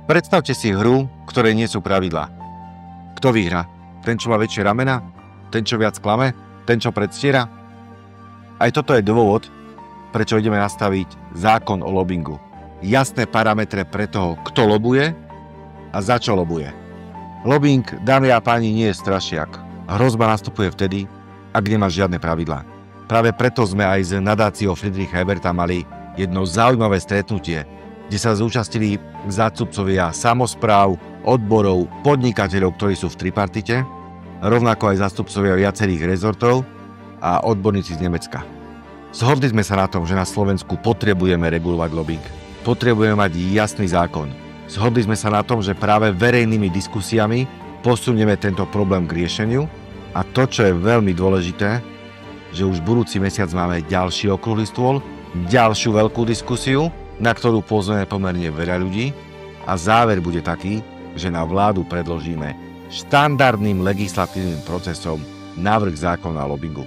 Predstavte si hru, ktorej nie sú pravidlá. Kto vyhrá? Ten, čo má väčšie ramena? Ten, čo viac klame? Ten, čo predstiera? Aj toto je dôvod, prečo ideme nastaviť zákon o lobingu. Jasné parametre pre toho, kto lobuje a za čo lobuje. Lobbying, dámy a páni, nie je strašiak. Hrozba nastupuje vtedy, ak nemá žiadne pravidlá. Práve preto sme aj s nadáciou Friedricha Eberta mali jedno zaujímavé stretnutie, kde sa zúčastnili zástupcovia samospráv, odborov, podnikateľov, ktorí sú v tripartite, rovnako aj zástupcovia viacerých rezortov a odborníci z Nemecka. Zhodli sme sa na tom, že na Slovensku potrebujeme regulovať lobbying. Potrebujeme mať jasný zákon. Zhodli sme sa na tom, že práve verejnými diskusiami posunieme tento problém k riešeniu a to, čo je veľmi dôležité, že už budúci mesiac máme ďalší okrúhly stôl, ďalšiu veľkú diskusiu, na ktorú pozveme pomerne veľa ľudí a záver bude taký, že na vládu predložíme štandardným legislatívnym procesom návrh zákona o lobingu.